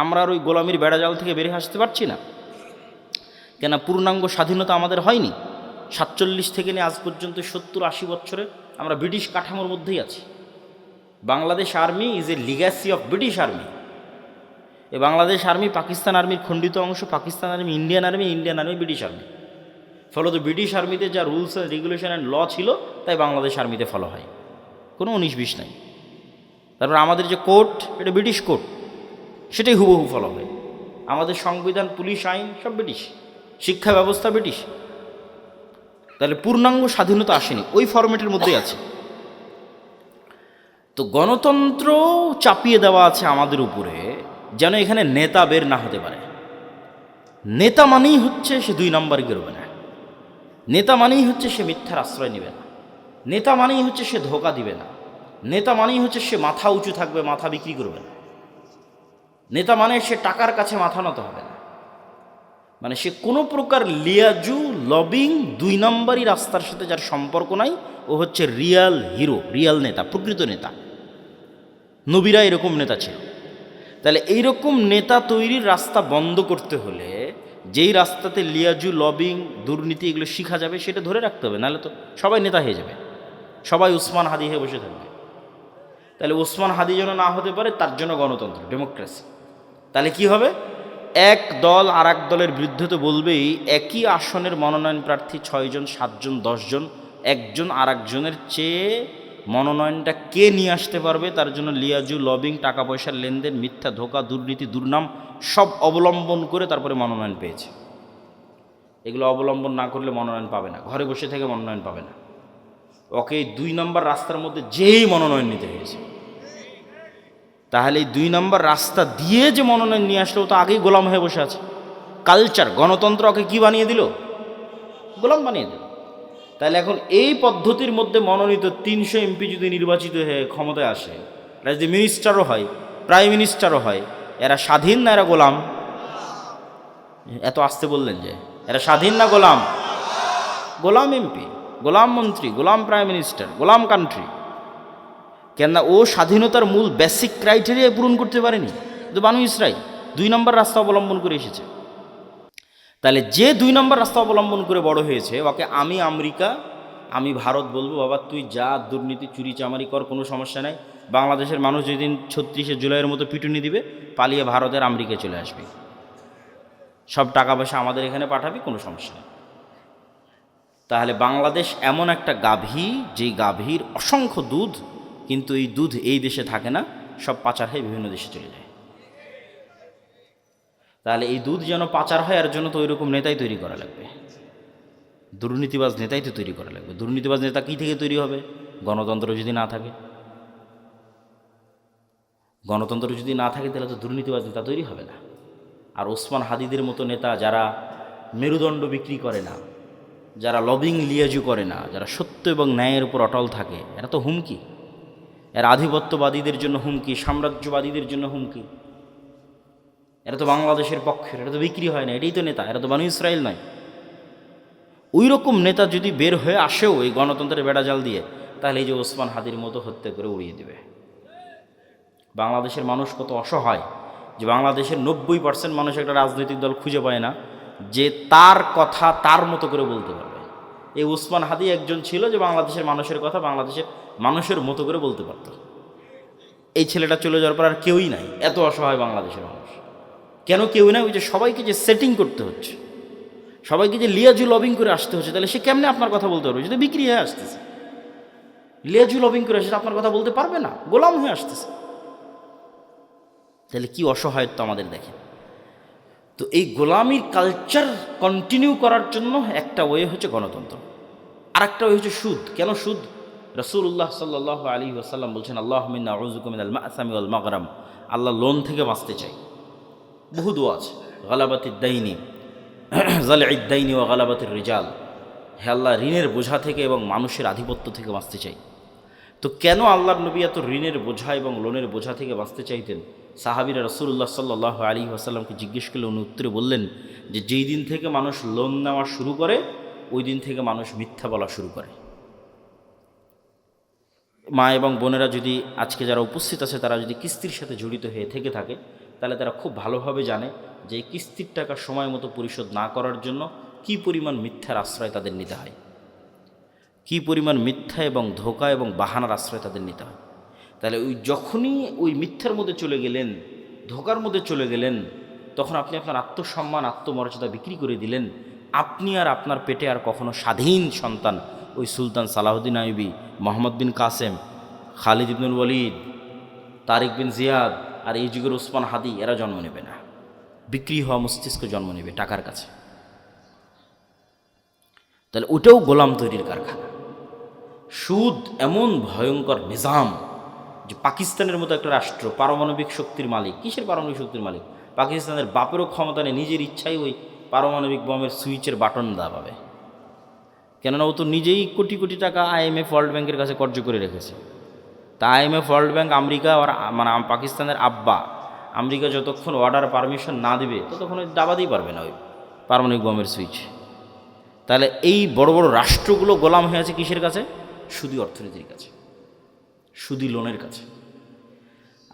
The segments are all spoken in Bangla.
আমরা আর ওই গোলামির বেড়াজাল থেকে বেরিয়ে আসতে পারছি না কেন? পূর্ণাঙ্গ স্বাধীনতা আমাদের হয়নি। 47 থেকে নিয়ে আজ পর্যন্ত 70-80 বছরে আমরা ব্রিটিশ কাঠামোর মধ্যেই আছি। Bangladesh army is a legacy of British army. এই বাংলাদেশ আর্মি পাকিস্তান আর্মির খণ্ডিত অংশ, Pakistan army Indian army British army. ফলত ব্রিটিশ আর্মিতে যা rules and regulation and law ছিল তাই বাংলাদেশ আর্মিতে ফলো হয়, কোনো 19-20 নাই। তারপর আমাদের যে কোর্ট, এটা ব্রিটিশ কোর্ট, সেটাই হুবহু ফলো হয়। আমাদের সংবিধান, পুলিশ আইন সব ব্রিটিশ, শিক্ষা ব্যবস্থা ব্রিটিশ। তাহলে পূর্ণাঙ্গ স্বাধীনতা আসেনি, ওই ফরম্যাটের মধ্যেই আছে। তো গণতন্ত্র চাপিয়ে দেওয়া আছে আমাদের উপরে, যেন এখানে নেতা বের না হতে পারে। নেতা মানেই হচ্ছে সে 2 নম্বর গেরবে না, নেতা মানেই হচ্ছে সে মিথ্যার আশ্রয় নেবে না, নেতা মানেই হচ্ছে সে ধোঁকা দিবে না, নেতা মানেই হচ্ছে সে মাথা উঁচু থাকবে, মাথা বিক্রি করবে না, নেতা মানে সে টাকার কাছে মাথা নত হবে না, মানে সে কোনো প্রকার লিয়াজু লবিং 2 নম্বরই রাস্তার সাথে যার সম্পর্ক নাই, ও হচ্ছে রিয়াল হিরো, রিয়াল নেতা, প্রকৃত নেতা। নবীরা এরকম নেতা ছিল। তাহলে এইরকম নেতা তৈরির রাস্তা বন্ধ করতে হলে যেই রাস্তাতে লিয়াজু লবিং দুর্নীতি এগুলো শিখা যাবে সেটা ধরে রাখতে হবে, নাহলে তো সবাই নেতা হয়ে যাবে, সবাই উসমান হাদি হয়ে বসে থাকবে। তাহলে উসমান হাদি যেন না হতে পারে, তার জন্য গণতন্ত্র, ডেমোক্রেসি। তাহলে কি হবে? এক দল আর এক দলের বিরুদ্ধে তো বলবেই, একই আসনের মনোনয়ন প্রার্থী 6 জন 7 জন 10 জন, একজন আর একজনের চেয়ে মনোনয়নটা কে নিয়ে আসতে পারবে তার জন্য লিয়াজু লবিং, টাকা পয়সার লেনদেন, মিথ্যা, ধোঁকা, দুর্নীতি, দুর্নাম সব অবলম্বন করে তারপরে মনোনয়ন পেয়েছে। এগুলো অবলম্বন না করলে মনোনয়ন পাবে না, ঘরে বসে থেকে মনোনয়ন পাবে না। ওকে 2 নম্বর রাস্তার মধ্যে যেই মনোনয়ন নিতে হয়েছে। তাহলে এই 2 নম্বর রাস্তা দিয়ে যে মনোনয়ন নিয়ে আসলো, তো আগেই গোলাম হয়ে বসে আছে। কালচার, গণতন্ত্র ওকে কি বানিয়ে দিল? গোলাম বানিয়ে দিল। তাহলে এখন এই পদ্ধতির মধ্যে মনোনীত 300 এমপি যদি নির্বাচিত হয়ে ক্ষমতায় আসে, এরা যদি মিনিস্টারও হয়, প্রাইম মিনিস্টারও হয়, এরা স্বাধীন না এরা গোলাম? এত আসতে বললেন যে এরা স্বাধীন না গোলাম? গোলাম এমপি, গোলাম মন্ত্রী, গোলাম প্রাইম মিনিস্টার, গোলাম কান্ট্রি। কেননা ও স্বাধীনতার মূল বেসিক ক্রাইটেরিয়া পূরণ করতে পারেনি। তো বানু ইসরাইল 2 নম্বর রাস্তা অবলম্বন করে এসেছে। তাহলে যে 2 নম্বর রাস্তা অবলম্বন করে বড় হয়েছে, ওকে আমি আমেরিকা, আমি ভারত বলবো, বাবা তুই যা দুর্নীতি চুরি চামারি কর, কোনো সমস্যা নাই। বাংলাদেশের মানুষ যেদিন 36শে জুলাইয়ের মতো পিটুনি দিবে, পালিয়ে ভারতের আমেরিকায় চলে আসবে, সব টাকা পয়সা আমাদের এখানে পাঠাবি, কোনো সমস্যা নেই। তাহলে বাংলাদেশ এমন একটা গাভী, যেই গাভীর অসংখ্য দুধ, কিন্তু এই দুধ এই দেশে থাকে না, সব পাচার হয়ে বিভিন্ন দেশে চলে যায়। তাহলে এই দুধ যেন পাচার হয়, এর জন্য তো ওই রকম নেতাই তৈরি করা লাগবে, দুর্নীতিবাজ নেতাই তো তৈরি করা লাগবে। দুর্নীতিবাজ নেতা কী থেকে তৈরি হবে? গণতন্ত্র যদি না থাকে। গণতন্ত্র যদি না থাকে তাহলে তো দুর্নীতিবাজ নেতা তৈরি হবে না। আর ওসমান হাদিদের মতো নেতা, যারা মেরুদণ্ড বিক্রি করে না, যারা লবিং লিয়াজু করে না, যারা সত্য এবং ন্যায়ের উপর অটল থাকে, এরা তো হুমকি। এরা আধিপত্যবাদীদের জন্য হুমকি, সাম্রাজ্যবাদীদের জন্য হুমকি। এরা তো বাংলাদেশের পক্ষের, এটা তো বিক্রি হয় না, এটাই তো নেতা, এরা তো বানু ইসরাইল নয়। ওই রকম নেতা যদি বের হয়ে আসেও এই গণতন্ত্রের বেড়াজাল দিয়ে, তাহলে এই যে ওসমান হাদির মতো হত্যা করে উড়িয়ে দেবে। বাংলাদেশের মানুষ কত অসহায়, যে বাংলাদেশের 90% মানুষ একটা রাজনৈতিক দল খুঁজে পায় না যে তার কথা তার মতো করে বলতে পারবে। এই ওসমান হাদি একজন ছিল যে বাংলাদেশের মানুষের কথা বাংলাদেশের মানুষের মতো করে বলতে পারত। এই ছেলেটা চলে যাওয়ার পর আর কেউই নাই, এত অসহায় বাংলাদেশের মানুষ। কেন কেউ নাই? ওই যে সবাইকে যে সেটিং করতে হচ্ছে, সবাইকে যে লিয়াজু লবিং করে আসতে হচ্ছে, তাহলে সে কেমনে আপনার কথা বলতে পারবে? যদি বিক্রি হয়ে আসতেছে, লিয়াজু লবিং করে আসছে, আপনার কথা বলতে পারবে না, গোলাম হয়ে আসতেছে। তাহলে কি অসহায়ত্ব আমাদের দেখেন। তো এই গোলামির কালচার কন্টিনিউ করার জন্য একটা ওয়ে হচ্ছে গণতন্ত্র, আর একটা ওয়ে হচ্ছে সুদ। কেন সুদ? রাসূলুল্লাহ সাল্লাল্লাহু আলাইহি ওয়াসাল্লাম বলছেন, আল্লাহুম্মা ইন্না আউযুবিকা মিনাল মা'সামি ওয়াল মাগরাম। আল্লাহ লোন থেকে বাঁচতে চাই। বহু দোয়া আছে, গালাবাতিদ দাইনি, জালি'দ দাইনি ওয়া গালাবাতির রিজাল। হে আল্লাহ, ঋণের বোঝা থেকে এবং মানুষের আধিপত্য থেকে বাঁচতে চাই। তো কেন আল্লাহর নবী এত ঋণের বোঝা এবং লোনের বোঝা থেকে বাঁচতে চাইতেন? সাহাবীরা রাসূলুল্লাহ সাল্লাল্লাহু আলাইহি ওয়াসাল্লামকে জিজ্ঞেস করলে উনি উত্তরে বললেন যে, যেই দিন থেকে মানুষ লোন নেওয়া শুরু করে, ওই দিন থেকে মানুষ মিথ্যা বলা শুরু করে। মা এবং বোনেরা যদি আজকে যারা উপস্থিত আছে তারা যদি কিস্তির সাথে জড়িত হয়ে থেকে থাকে, তাহলে তারা খুব ভালোভাবে জানে যে এই কিস্তির টাকা সময় মতো পরিশোধ না করার জন্য কী পরিমাণ মিথ্যার আশ্রয় তাদের নিতে হয়, কী পরিমাণ মিথ্যা এবং ধোঁকা এবং বাহানার আশ্রয় তাদের নিতে হয়। তাহলে ওই যখনই ওই মিথ্যার মধ্যে চলে গেলেন, ধোঁকার মধ্যে চলে গেলেন, তখন আপনি আপনার আত্মসম্মান, আত্মমর্যাদা বিক্রি করে দিলেন। আপনি আর আপনার পেটে আর কখনো স্বাধীন সন্তান ওই সুলতান সালাহুদ্দিন আইয়ুবী, মোহাম্মদ বিন কাসেম, খালিদ ইবনুল ওয়ালিদ, তারিক বিন জিয়াদ আর এই যুগের ওসমান হাদি এরা জন্ম নেবে না। বিক্রি হওয়া মস্তিষ্ক জন্ম নেবে টাকার কাছে। তাহলে ওটাও গোলাম তৈরির কারখানা। সুদ এমন ভয়ঙ্কর নিজাম যে পাকিস্তানের মতো একটা রাষ্ট্র পারমাণবিক শক্তির মালিক। কিসের পারমাণবিক শক্তির মালিক? পাকিস্তানের বাপেরও ক্ষমতা নেই নিজের ইচ্ছাই ওই পারমাণবিক বমের সুইচের বাটন দাবাবে। কেননা ও তো নিজেই কোটি কোটি টাকা IMF ওয়ার্ল্ড ব্যাংকের কাছে কর্য করে রেখেছে। তা IMF ওয়ার্ল্ড ব্যাংক আমেরিকা আর মানে পাকিস্তানের আব্বা, আমেরিকা যতক্ষণ অর্ডার পারমিশন না দিবে ততক্ষণ ওই দাবাতেই পারবে না ওই পারমাণবিক বমের সুইচ। তাহলে এই বড় বড় রাষ্ট্রগুলো গোলাম হয়ে আছে কিসের কাছে? সুদী অর্থনীতির কাছে, সুদী লোনের কাছে।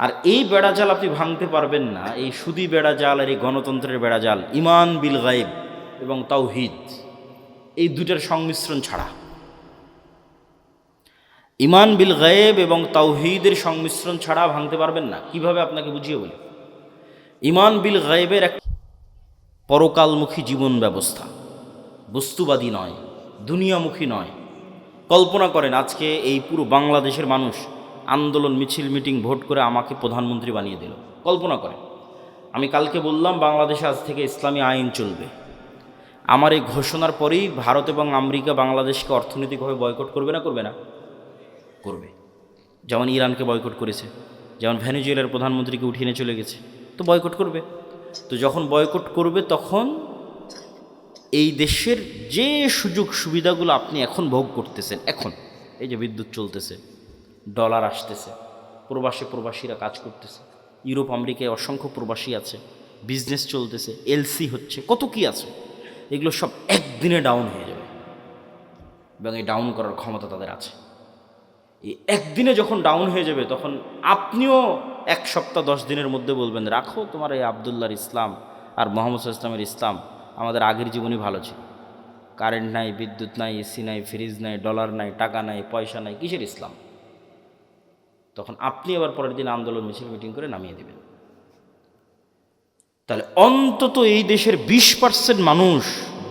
আর এই বেড়াজাল আপনি ভাঙতে পারবেন না, এই সুদী বেড়াজাল আর এই গণতন্ত্রের বেড়াজাল ইমান বিল গায়েব এবং তাওহীদ, এই দুটার সংমিশ্রণ ছাড়া। ইমান বিল গায়েব এবং তাওহীদের সংমিশ্রণ ছাড়া ভাঙতে পারবেন না। কিভাবে আপনাকে বুঝিয়ে বলি। ইমান বিল গায়েবের এক পরকালমুখী জীবন ব্যবস্থা, বস্তুবাদী নয়, দুনিয়ামুখী নয়। কল্পনা করেন আজকে এই পুরো বাংলাদেশের মানুষ আন্দোলন, মিছিল, মিটিং, ভোট করে আমাকে প্রধানমন্ত্রী বানিয়ে দিল। কল্পনা করেন আমি কালকে বললাম বাংলাদেশে আজ থেকে ইসলামী আইন চলবে। আমার এই ঘোষণার পরেই ভারত এবং আমেরিকা বাংলাদেশকে অর্থনৈতিকভাবে বয়কট করবে না? করবে না? করবে। যেমন ইরানকে বয়কট করেছে, যেমন ভেনেজুয়েলার প্রধানমন্ত্রীকে উঠিয়ে নিয়ে চলে গেছে, তো বয়কট করবে। তো যখন বয়কট করবে তখন এই দেশের যে সুযোগ সুবিধাগুলো আপনি এখন ভোগ করতেছেন, এখন এই যে বিদ্যুৎ চলতেছে, ডলার আসতেছে, প্রবাসীরা কাজ করতেছে, ইউরোপ আমেরিকায় অসংখ্য প্রবাসী আছে, বিজনেস চলতেছে, LC হচ্ছে, কত কি আছে, এগুলো সব একদিনে ডাউন হয়ে যাবে এবং এই ডাউন করার ক্ষমতা তাদের আছে। এই একদিনে যখন ডাউন হয়ে যাবে তখন আপনিও 1 সপ্তাহ 10 দিনের মধ্যে বলবেন রাখো তোমার এই আবদুল্লাহর ইসলাম আর মোহাম্মদ ইসলামের ইসলাম, আমাদের আগের জীবনই ভালো ছিল। কারেন্ট নাই, বিদ্যুৎ নাই, AC নাই, ফ্রিজ নাই, ডলার নাই, টাকা নাই, পয়সা নাই, কিসের ইসলাম? তখন আপনি আবার পরের দিন আন্দোলন, মিছিল, মিটিং করে নামিয়ে দেবেন। তাহলে অন্তত এই দেশের 20% মানুষ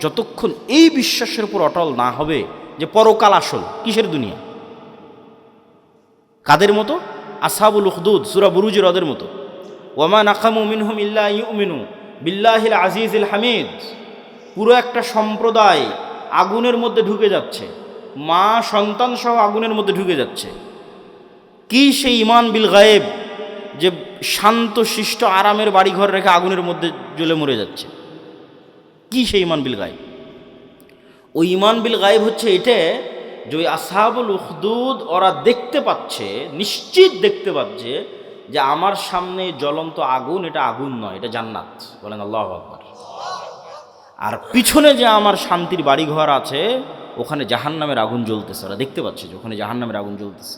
যতক্ষণ এই বিশ্বাসের উপর অটল না হবে যে পরকাল আসল, কিসের দুনিয়া, কাদের মতো? আসহাবুল উখদুদ সূরা বুরুজের ওদের মতো। ওয়ামা নাকামু মিনহুম ইল্লা ইউমিনু বিল্লাহিল আজিজিল হামিদ। পুরো একটা সম্প্রদায় আগুনের মধ্যে ঢুকে যাচ্ছে, মা সন্তান সহ আগুনের মধ্যে ঢুকে যাচ্ছে। কি সেই ইমান বিল গায়েব যে শান্ত শিষ্ট আরামের বাড়িঘর রেখে আগুনের মধ্যে জ্বলে মরে যাচ্ছে? কি সেই ইমান বিল গায়েব? ওই ইমান বিল গায়েব হচ্ছে এটা যে ওই আসহাবুল উখদুদ ওরা দেখতে পাচ্ছে, নিশ্চিত দেখতে পাচ্ছে যে আমার সামনে জ্বলন্ত আগুন, এটা আগুন নয়, এটা জান্নাত। বলেন আল্লাহু আকবার। আর পিছনে যে আমার শান্তির বাড়িঘর আছে ওখানে জাহান্নামের আগুন জ্বলতেছে। ওরা দেখতে পাচ্ছে যে ওখানে জাহান্নামের আগুন জ্বলতেছে।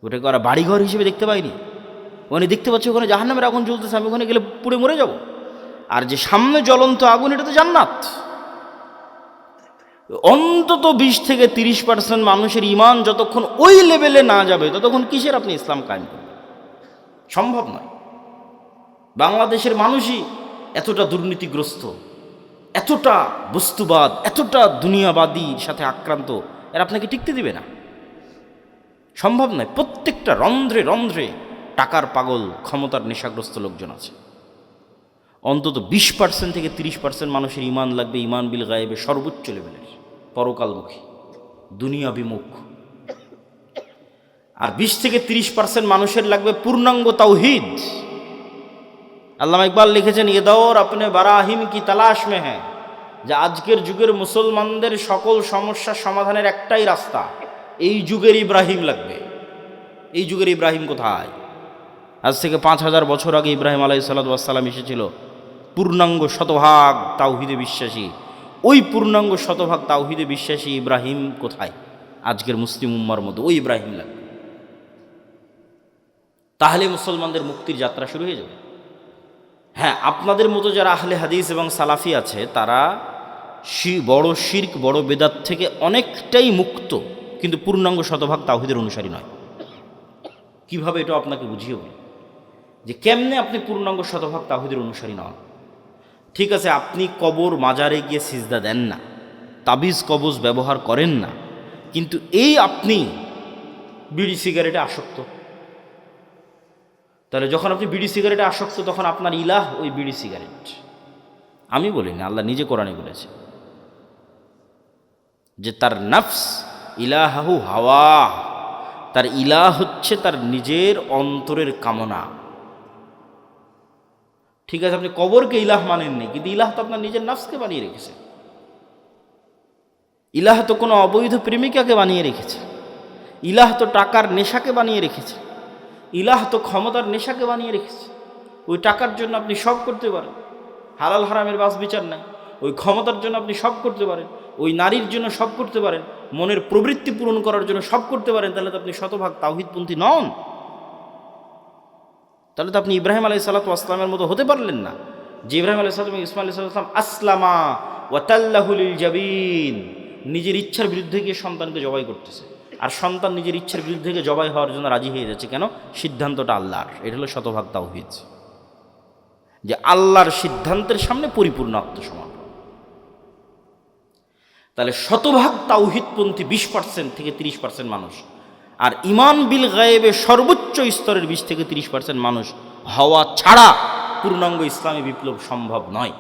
ওটাকে ওরা বাড়িঘর হিসেবে দেখতে পায়নি, ওখানে দেখতে পাচ্ছে ওখানে জাহান্নামের আগুন জ্বলতেছে, আমি ওখানে গেলে পুড়ে মরে যাব। আর যে সামনে জ্বলন্ত আগুন, এটা তো জান্নাত। অন্তত 20-30% মানুষের ইমান যতক্ষণ ওই লেভেলে না যাবে ততক্ষণ কিসের আপনি ইসলাম কায়েম করবেন? সম্ভব নয়। বাংলাদেশের মানুষই এতটা দুর্নীতিগ্রস্ত, এতটা বস্তুবাদ, এতটা দুনিয়াবাদীর সাথে আক্রান্ত, এরা আপনাকে টিকতে দিবে না। সম্ভব নয়। প্রত্যেকটা রন্ধ্রে রন্ধ্রে টাকার পাগল, ক্ষমতার নেশাগ্রস্ত লোকজন আছে। অন্তত 20-30% মানুষের ইমান লাগবে ইমান বিল গায়েবে সর্বোচ্চ লেভেলের, পরকালমুখী, দুনিয়া বিমুখ। আর 20-30% মানুষের লাগবে পূর্ণাঙ্গ তাওহীদ। আল্লামা ইকবাল লিখেছেন, এ দৌর আপনি বারাহিম কি তালাশ মে হ্যাঁ, যে আজকের যুগের মুসলমানদের সকল সমস্যার সমাধানের একটাই রাস্তা, এই যুগের ইব্রাহিম লাগবে। এই যুগের ইব্রাহিম কোথায়? আজ থেকে 5000 বছর আগে ইব্রাহিম আলাইহিস সালাম এসেছিল, পূর্ণাঙ্গ শতভাগ তাওহীদে বিশ্বাসী। ওই পূর্ণাঙ্গ শতভাগ তাওহীদে বিশ্বাসী ইব্রাহিম কোথায়? আজকের মুসলিম উম্মার মধ্যে ওই ইব্রাহিম লাগবে। তাহলে মুসলমানদের মুক্তির যাত্রা শুরু হয়ে যাবে। হ্যাঁ, আপনাদের মতো যারা আহলে হাদিস এবং সালাফি আছে তারা বড় শিরক বড় বেদাত থেকে অনেকটাই মুক্ত, কিন্তু পূর্ণাঙ্গ শতভাগ তাওহীদের অনুসারী নয়। কিভাবে এটা আপনাকে বুঝিয়ে বলি যে কেমনে আপনি পূর্ণাঙ্গ শতভাগ তাওহীদের অনুসারী নন। ঠিক আছে, আপনি কবর মাজারে গিয়ে সিজদা দেন না, তাবিজ কবজ ব্যবহার করেন না, কিন্তু এই আপনি বিড়ি সিগারেটে আসক্ত। তাহলে যখন আপনি বিড়ি সিগারেটে আসক্ত তখন আপনার ইলাহ ওই বিড়ি সিগারেট। আমি বলিনি, আল্লাহ নিজে কোরআনে বলেছে যে তার নফস ইলাহু হাওয়া, তার ইলাহ হচ্ছে তার নিজের অন্তরের কামনা। ঠিক আছে, আপনি কবরকে ইলাহ মানেননি, কিন্তু ইলাহ তো আপনার নিজের নফসকে বানিয়ে রেখেছে। ইলাহ তো কোনো অবৈধ প্রেমিকাকে বানিয়ে রেখেছে, ইলাহ তো টাকার নেশাকে বানিয়ে রেখেছে, ইলাহ তো ক্ষমতার নেশাকে বানিয়ে রেখেছে। ওই টাকার জন্য আপনি সব করতে পারেন, হালাল হারামের বাস বিচার নাই। ওই ক্ষমতার জন্য আপনি সব করতে পারেন, ওই নারীর জন্য সব করতে পারেন, মনের প্রবৃত্তি পূরণ করার জন্য সব করতে পারেন। তাহলে তো আপনি শতভাগ তাওহীদপন্থী নন। তাহলে তো আপনি ইব্রাহিম আলাইহিসসালাতু ওয়াসসালামের মতো হতে পারলেন না, যে ইব্রাহিম আলাইহিসসালাম এবং ইসমাঈল আলাইহিসসালাম আসলামা ওয়া তাল্লাহু লিল জাবিন, নিজের ইচ্ছার বিরুদ্ধে গিয়ে সন্তানকে জবাই করতেছে, আর সন্তান নিজের ইচ্ছার বিরুদ্ধে গিয়ে জবাই হওয়ার জন্য রাজি হয়ে যাচ্ছে। কেন? সিদ্ধান্তটা আল্লাহর। এটা হলো শতভাগ তাওহীদ, যে আল্লাহর সিদ্ধান্তের সামনে পরিপূর্ণ আত্মসমর্পণ। তাহলে শতভাগ তাওহীদপন্থী 20% থেকে 30% মানুষ, আর ঈমান বিল গায়েবে সর্বোচ্চ স্তরের 20 থেকে 30% মানুষ হওয়া ছাড়া পূর্ণাঙ্গ ইসলামী বিপ্লব সম্ভব নয়।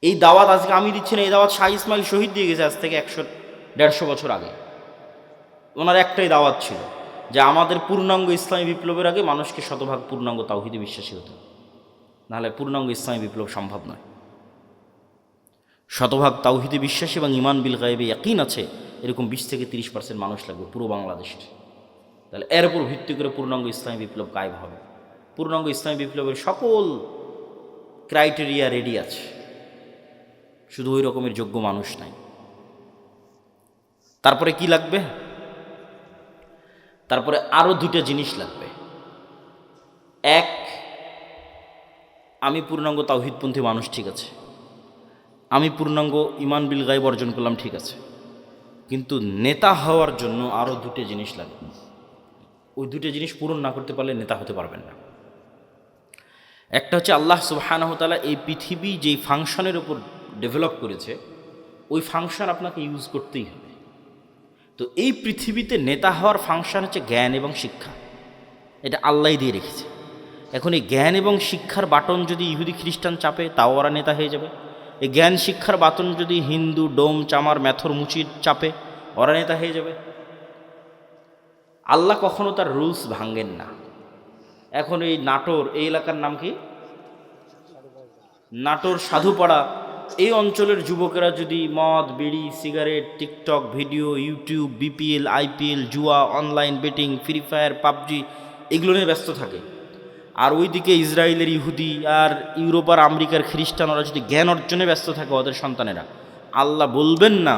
এই দাওয়াত আজকে আমি দিচ্ছি না, এই দাওয়াত শাহ ইসমাইল শহীদ দিয়ে গেছে আজ থেকে 100-150 বছর আগে। ওনার একটাই দাওয়াত ছিল যে আমাদের পূর্ণাঙ্গ ইসলামী বিপ্লবের আগে মানুষকে শতভাগ পূর্ণাঙ্গ তাওহীদে বিশ্বাসী হতে হবে, নাহলে পূর্ণাঙ্গ ইসলামী বিপ্লব সম্ভব নয়। শতভাগ তাওহীদে বিশ্বাসী এবং ঈমান বিল গায়বে ইয়াকিন আছে এরকম 20 থেকে 30% মানুষ লাগবে পুরো বাংলাদেশের। তাহলে এর উপর ভিত্তি করে পূর্ণাঙ্গ ইসলামী বিপ্লব কায়েম হবে। পূর্ণাঙ্গ ইসলামী বিপ্লবের সকল ক্রাইটেরিয়া রেডি আছে, শুধু ওই রকমের যোগ্য মানুষ নাই। তারপরে কি লাগবে? তারপরে আরও 2টা জিনিস লাগবে। এক, আমি পূর্ণাঙ্গ তাওহীদপন্থী মানুষ, ঠিক আছে, আমি পূর্ণাঙ্গ ঈমান বিল গায়ব অর্জন করলাম, ঠিক আছে, কিন্তু নেতা হওয়ার জন্য আরও 2টা জিনিস লাগবে। ওই 2টা জিনিস পূরণ না করতে পারলে নেতা হতে পারবেন না। একটা হচ্ছে আল্লাহ সুবহানাহু ওয়া তাআলা এই পৃথিবী যেই ফাংশনের উপর ডেভেলপ করেছে ওই ফাংশন আপনাকে ইউজ করতেই হবে। তো এই পৃথিবীতে নেতা হওয়ার ফাংশন হচ্ছে জ্ঞান এবং শিক্ষা, এটা আল্লাহই দিয়ে রেখেছে। এখন এই জ্ঞান এবং শিক্ষার বাটন যদি ইহুদি খ্রিস্টান চাপে তাও ওরা নেতা হয়ে যাবে। এই জ্ঞান শিক্ষার বাটন যদি হিন্দু ডোম চামার ম্যাথর মুচির চাপে ওরা নেতা হয়ে যাবে। আল্লাহ কখনো তার রুলস ভাঙ্গেন না। এখন এই নাটোর, এই এলাকার নাম কি? নাটোর সাধুপাড়া, এই অঞ্চলের যুবকেরা যদি মদ বিড়ি cigarette TikTok video YouTube BPL IPL জুয়া online betting Free Fire PUBG এগুলো নিয়ে ব্যস্ত থাকে, আর ওইদিকে ইসরায়েলের ইহুদি আর ইউরোপ আর আমেরিকার খ্রিস্টান ওরা যদি জ্ঞান অর্জনে ব্যস্ত থাকে ওদের সন্তানেরা, আল্লাহ বলবেন না,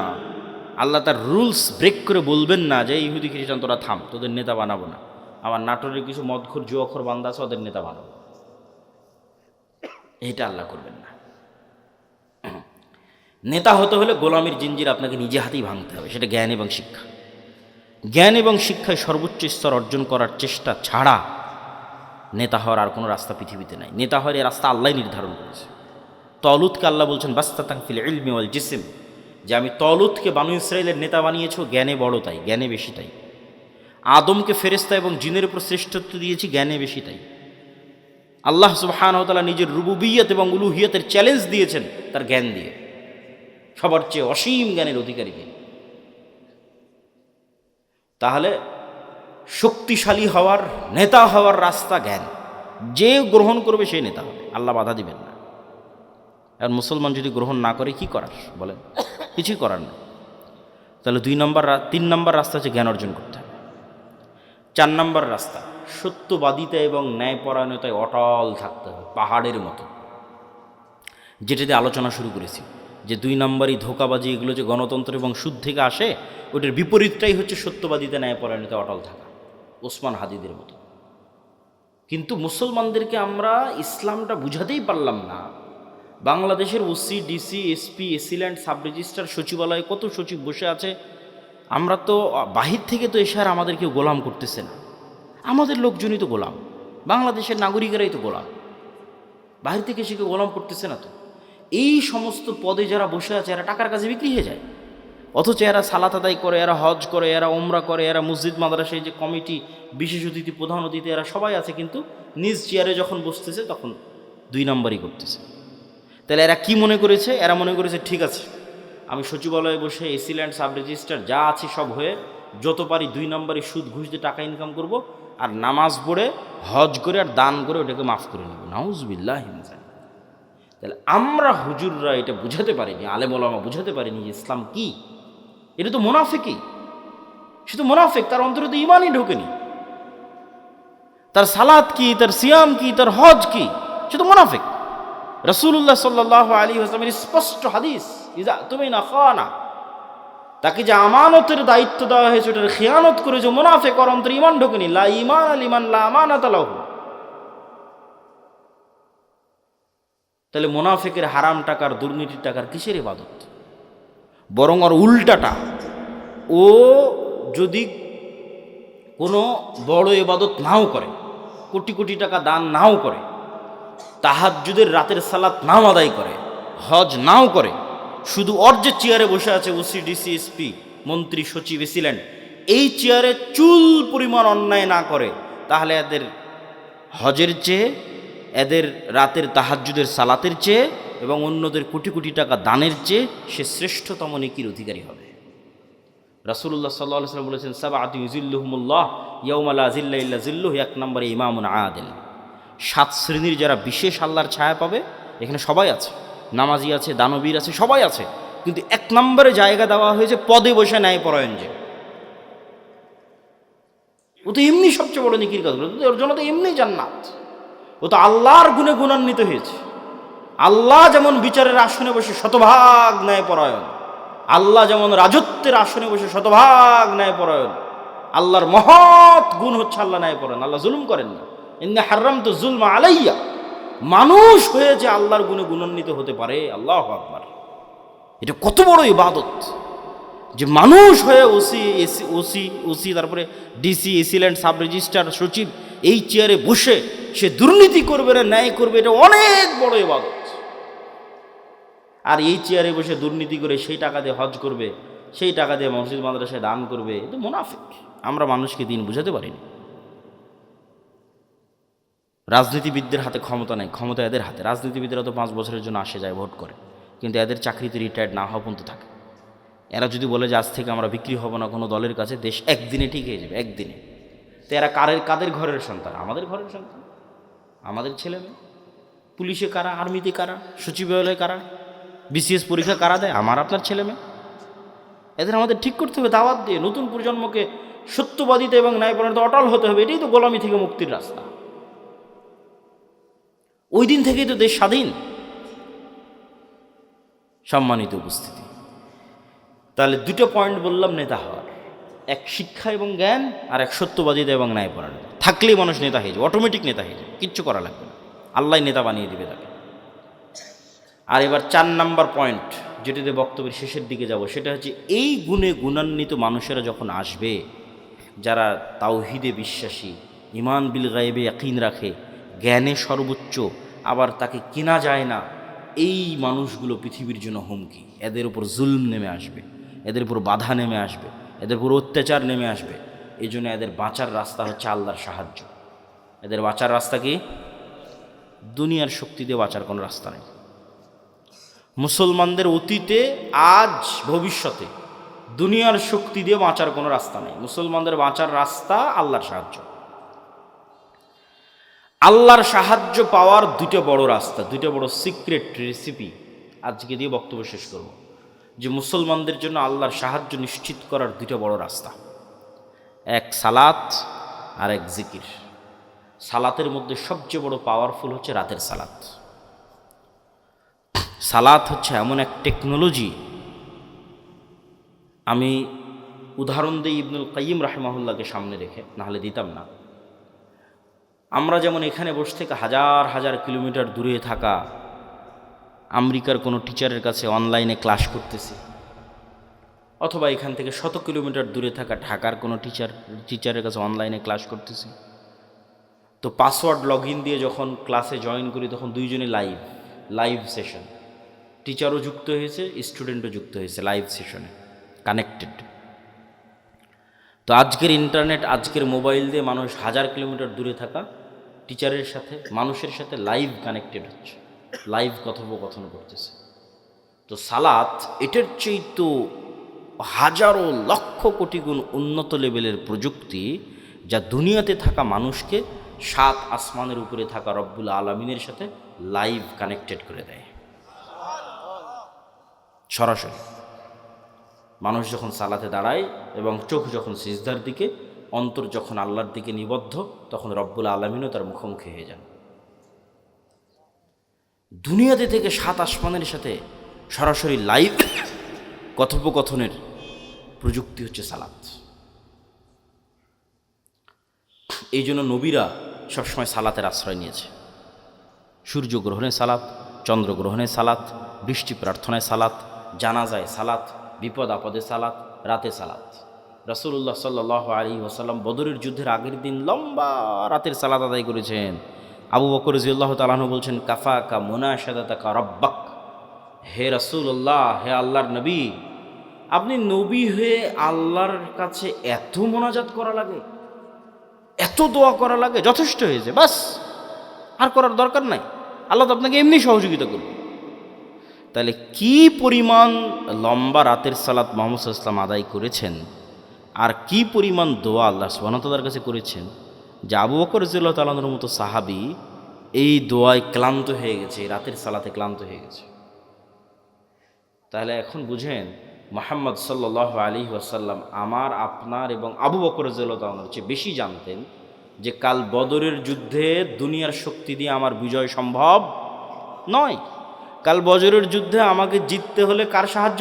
আল্লাহ তার রুলস ব্রেক করে বলবেন না যে ইহুদি খ্রিস্টান তোরা থাম, তোদের নেতা বানাবো না, আমার নাটোরের কিছু মদখোর জুয়াখোর বান্দা আছে ওদের নেতা বানাবো। এটা আল্লাহ করবেন না। নেতা হতে হলে গোলামির জিঞ্জির আপনাকে নিজে হাতেই ভাঙতে হবে, সেটা জ্ঞান এবং শিক্ষা। জ্ঞান এবং শিক্ষায় সর্বোচ্চ স্তর অর্জন করার চেষ্টা ছাড়া নেতা হওয়ার আর কোনো রাস্তা পৃথিবীতে নাই। নেতা হওয়ার এই রাস্তা আল্লাহ নির্ধারণ করেছে। তলুতকে আল্লাহ বলছেন বাস্তাতাং ফিল ইলমি ওয়াল জিসম, যে আমি তলুতকে বানু ইসরাইলের নেতা বানিয়েছি, জ্ঞানে বড় তাই, জ্ঞানে বেশি তাই। আদমকে ফেরেশতা এবং জিনের উপর শ্রেষ্ঠত্ব দিয়েছি, জ্ঞানে বেশি তাই। আল্লাহ সুবহানাহু ওয়া তাআলা নিজের রুবুবিয়ত এবং উলুহিয়তের চ্যালেঞ্জ দিয়েছেন তার জ্ঞান দিয়ে, সবার চেয়ে অসীম জ্ঞানের অধিকারীকে। তাহলে শক্তিশালী হওয়ার নেতা হওয়ার রাস্তা জ্ঞান, যে গ্রহণ করবে সেই নেতা হবে, আল্লাহ বাধা দিবেন না। আর মুসলমান যদি গ্রহণ না করে কি করার বলেন? কিছুই করার নেই। তাহলে 3 নম্বর রাস্তা হচ্ছে জ্ঞান অর্জন করতে হবে। 4 নম্বর রাস্তা সত্যবাদিতা এবং ন্যায়পরায়ণতায় অটল থাকতে হবে, পাহাড়ের মতো। যেটাতে আলোচনা শুরু করেছি যে 2 নম্বরই ধোঁকাবাজি, এগুলো যে গণতন্ত্র এবং সুদ থেকে আসে, ওটার বিপরীতটাই হচ্ছে সত্যবাদিতা ন্যায়পরায়ণতায় অটল থাকা, ওসমান হাদিদের মতো। কিন্তু মুসলমানদেরকে আমরা ইসলামটা বুঝাতেই পারলাম না। বাংলাদেশের OC, DC, SP, AC land, sub registrar, সচিবালয়ে কত সচিব বসে আছে। আমরা তো বাহির থেকে তো এসে আর আমাদেরকে গোলাম করতেছে না, আমাদের লোকজনই তো গোলাম, বাংলাদেশের নাগরিকেরাই তো গোলাম, বাহির থেকে এসে কেউ গোলাম করতেছে না তো। এই সমস্ত পদে যারা বসে আছে এরা টাকার কাছে বিক্রি হয়ে যায়, অথচ এরা সালাত আদায় করে, এরা হজ করে, এরা ওমরা করে, এরা মসজিদ মাদ্রাসায় যে কমিটি, বিশেষ অতিথি, প্রধান অতিথি, এরা সবাই আছে, কিন্তু নিজ চেয়ারে যখন বসতেছে তখন 2 নম্বরই করতেছে। তাহলে এরা কি মনে করেছে? এরা মনে করেছে ঠিক আছে, আমি সচিবালয়ে বসে এসিল্যান্ড, সাব রেজিস্ট্রার যা আছে সব হয়ে যত পারি 2 নম্বরই সুদ ঘুষ দিয়ে টাকা ইনকাম করব, আর নামাজ পড়ে হজ করে আর দান করে ওটাকে মাফ করে নেব। নাউজুবিল্লাহ। তাহলে আমরা হুজুররা এটা বুঝাতে পারিনি, আলেম ওলামা বুঝাতে পারিনি যে ইসলাম কি। এটা তো মুনাফিকই, সে তো মুনাফিক, তার অন্তরে তো ইমানই ঢোকেনি। তার সালাত কি, তার সিয়াম কি, তার হজ কি, সে তো মুনাফিক। রাসূলুল্লাহ সাল্লাল্লাহু আলাইহি ওয়াসাল্লামের স্পষ্ট হাদিস, ইজা তুমিনা খানা, তাকে যে আমানতের দায়িত্ব দেওয়া হয়েছে ওটার খেয়ানত করে যে মুনাফিক, ওর অন্তরে ইমান ঢোকেনি। লা ঈমান লিমান লা আমানাতা লাহু। তাহলে মুনাফিকের হারাম টাকার, দুর্নীতির টাকার কিসের ইবাদত? বরং ওর উল্টাটা, ও যদি কোনো বড় ইবাদত নাও করে, কোটি কোটি টাকা দান নাও করে, তাহাজ্জুদের রাতের সালাত নাও আদায় করে, হজ নাও করে, শুধু ওর যে চেয়ারে বসে আছে ওসি, ডিসি, এসপি, মন্ত্রী, সচিব, এসিল্যান্ড, এই চেয়ারে চুল পরিমাণ অন্যায় না করে, তাহলে এদের হজের চেয়ে, এদের রাতের তাহাজ্জুদের সালাতের চেয়ে এবং অন্যদের কোটি কোটি টাকা দানের চেয়ে সে শ্রেষ্ঠতম নেকির অধিকারী হবে। রাসূলুল্লাহ সাল্লাল্লাহু আলাইহি ওয়াসাল্লাম বলেছেন, সাবআতু ইউযিল্লুহুমুল্লাহ ইয়াওমা লা যিল্লা ইল্লা যিল্লুহু। 1 নম্বরে ইমামুন আদিল। 7 শ্রেণীর যারা বিশেষ আল্লাহর ছায়া পাবে, এখানে সবাই আছে, নামাজি আছে, দানবীর আছে, সবাই আছে, কিন্তু 1 নম্বরে জায়গা দেওয়া হয়েছে পদে বসে ন্যায়পরায়ণ যে। ও তো এমনি সবচেয়ে বড় নেকির কাজ করে, ওর জন্য তো এমনি জান্নাত। ও তো আল্লাহর গুণে গুণান্বিত হয়েছে। আল্লাহ যেমন বিচারের আসনে বসে শতভাগ ন্যায়পরায়ণ, আল্লাহ যেমন রাজত্বের আসনে বসে শতভাগ ন্যায়পরায়ণ, আল্লাহর মহৎ গুণ হচ্ছে আল্লাহ ন্যায়পরায়ণ। আল্লাহ জুলুম করেন না। ইন্না হারামতু যুলমা আলাইয়া। মানুষ হয়ে যে আল্লাহর গুণে গুণান্বিত হতে পারে, আল্লাহু আকবার, এটা কত বড় ইবাদত যে মানুষ হয়ে ওসি তারপরে ডিসি, এসিল্যান্ড, সাব রেজিস্ট্রার, সচিব, এই চেয়ারে বসে সে দুর্নীতি করবে না, ন্যায় করবে, এটা অনেক বড় ইবাদত। আর এই চেয়ারে বসে দুর্নীতি করে সেই টাকা দিয়ে হজ করবে, সেই টাকা দিয়ে মসজিদ মাদ্রাসায় দান করবে, এটা মুনাফিক। আমরা মানুষকে দিন বুঝাতে পারিনি। রাজনীতিবিদদের হাতে ক্ষমতা নেই, ক্ষমতা এদের হাতে। রাজনীতিবিদরা তো 5 বছরের জন্য আসে যায়, ভোট করে, কিন্তু এদের চাকরিতে রিটায়ার্ড না হওয়া পর্যন্ত থাকে। এরা যদি বলে যে আজ থেকে আমরা বিক্রি হব না কোনো দলের কাছে, দেশ একদিনে ঠিক হয়ে যাবে, একদিনে। তো এরা কাদের ঘরের সন্তান? আমাদের ঘরের সন্তান, আমাদের ছেলে মেয়ে। পুলিশে কারা, আর্মিতে কারা, সচিবালয়ে কারা, বিসিএস পরীক্ষা কারা দেয়? আমার আপনার ছেলে মেয়ে। এদের আমাদের ঠিক করতে হবে দাওয়াত দিয়ে। নতুন প্রজন্মকে সত্যবাদিতা এবং ন্যায়পরায়ণতা অটল হতে হবে। এটাই তো গোলামি থেকে মুক্তির রাস্তা। ওই দিন থেকেই তো দেশ স্বাধীন। সম্মানিত উপস্থিতি, তাহলে 2টো পয়েন্ট বললাম নেতা হওয়ার, এক শিক্ষা এবং জ্ঞান, আর এক সত্যবাদিতা এবং ন্যায়পরায়ণতা। থাকলেই মানুষ নেতা হয়ে যাবে, অটোমেটিক নেতা হয়ে যাবে, কিচ্ছু করা লাগবে না, আল্লাহ নেতা বানিয়ে দিবে তাকে। আর এবার 4 নম্বর পয়েন্ট, যেটাতে বক্তব্যের শেষের দিকে যাব, সেটা হচ্ছে এই গুণে গুণান্বিত মানুষেরা যখন আসবে, যারা তাওহীদে বিশ্বাসী, ঈমান বিল গায়বে ইয়াকিন রাখে, জ্ঞানে সর্বোচ্চ, আবার তাকে কেনা যায় না, এই মানুষগুলো পৃথিবীর জন্য হুমকি। এদের উপর জুলম নেমে আসবে, এদের উপর বাধা নেমে আসবে, এদের উপর অত্যাচার নেমে আসবে। এই জন্য এদের বাঁচার রাস্তা হচ্ছে আল্লাহর সাহায্য। এদের বাঁচার রাস্তা কি? দুনিয়ার শক্তি দিয়ে বাঁচার কোনো রাস্তা নেই। মুসলমানদের অতীতে, আজ, ভবিষ্যতে দুনিয়ার শক্তি দিয়ে বাঁচার কোনো রাস্তা নেই। মুসলমানদের বাঁচার রাস্তা আল্লাহর সাহায্য। আল্লাহর সাহায্য পাওয়ার 2টা বড় রাস্তা, 2টা বড় সিক্রেট রেসিপি আজকে দিয়ে বক্তব্য শেষ করব। যে মুসলমানদের জন্য আল্লাহর সাহায্য নিশ্চিত করার 2টা বড় রাস্তা, এক সালাত আর এক জিকির। সালাতের মধ্যে সবচেয়ে বড় পাওয়ারফুল হচ্ছে রাতের সালাত। সালাত হচ্ছে এমন এক টেকনোলজি, আমি উদাহরণ দিই ইবনুল কাইয়িম রাহিমাহুল্লাহকে সামনে রেখে, নাহলে দিতাম না। আমরা যেমন এখানে বসে থেকে হাজার হাজার কিলোমিটার দূরে থাকা আমেরিকার কোনো টিচারের কাছে অনলাইনে ক্লাস করতেছি, অথবা এখান থেকে 100 কিলোমিটার দূরে থাকা ঢাকার কোনো টিচারের কাছে অনলাইনে ক্লাস করতেছি, তো পাসওয়ার্ড লগ ইন দিয়ে যখন ক্লাসে জয়েন করি তখন দুইজনে লাইভ সেশন, টিচারও যুক্ত হয়েছে, স্টুডেন্টও যুক্ত হয়েছে লাইভ সেশনে, কানেক্টেড। তো আজকের ইন্টারনেট, আজকের মোবাইল দিয়ে মানুষ হাজার কিলোমিটার দূরে থাকা টিচারের সাথে, মানুষের সাথে লাইভ কানেক্টেড হচ্ছে, লাইভ কথোপকথন করতেছে। তো সালাত এটার চেয়ে তো হাজারো লক্ষ কোটি গুণ উন্নত লেভেলের প্রযুক্তি, যা দুনিয়াতে থাকা মানুষকে 7 আসমানের উপরে থাকা রব্বুল আলামিনের সাথে লাইভ কানেক্টেড করে দেয়। সরাসরি মানুষ যখন সালাতে দাঁড়ায় এবং চোখ যখন সিজদার দিকে, অন্তর যখন আল্লাহর দিকে নিবদ্ধ, তখন রব্বুল আলামিনও তার মুখোমুখি হয়ে যান। দুনিয়াতে থেকে 7 আসমানের সাথে সরাসরি লাইভ কথোপকথনের প্রযুক্তি হচ্ছে সালাত। এই জন্য নবীরা সবসময় সালাতের আশ্রয় নিয়েছে। সূর্যগ্রহণে সালাত, চন্দ্রগ্রহণে সালাত, বৃষ্টি প্রার্থনায় সালাত, জানাজায় সালাত, বিপদ আপদে সালাত, রাতে সালাত। রাসূলুল্লাহ সাল্লাল্লাহু আলাইহি ওয়াসাল্লাম বদরের যুদ্ধের আগের দিন লম্বা রাতের সালাত আদায় করেছেন। আবু বকর রাদিয়াল্লাহু তাআলা আনহু বলছেন, কাফাকা মুনাশাদাতাকা রাব্বাক, হে রাসূলুল্লাহ, হে আল্লাহর নবী, আপনি নবী হয়ে আল্লাহর কাছে এত মোনাজাত করা লাগে, এত দোয়া করা লাগে, যথেষ্ট হয়েছে, বাস, আর করার দরকার নাই, আল্লাহ তো আপনাকে এমনি সহযোগিতা করবে। তাহলে কি পরিমাণ লম্বা রাতের সালাত মুহাম্মদ সাল্লাল্লাহু আলাইহি ওয়াসাল্লাম আদায় করেছেন, আর কি পরিমাণ দোয়া আল্লাহ সুবহানাহু ওয়া তাআলার কাছে করেছেন, যে আবু বকর রাদিয়াল্লাহু তাআলা আনহুর মতো সাহাবী এই দোয়ায় ক্লান্ত হয়ে গেছে, রাতের সালাতে ক্লান্ত হয়ে গেছে। তাহলে এখন বুঝেন, মুহাম্মদ সাল্লাল্লাহু আলাইহি ওয়াসাল্লাম আমার, আপনার এবং আবু বকর রাদিয়াল্লাহু তাআলা আনহুর চেয়ে বেশি জানতেন যে কাল বদরের যুদ্ধে দুনিয়ার শক্তি দিয়ে আমার বিজয় সম্ভব নয়। কাল বদরের যুদ্ধে আমাকে জিততে হলে কার সাহায্য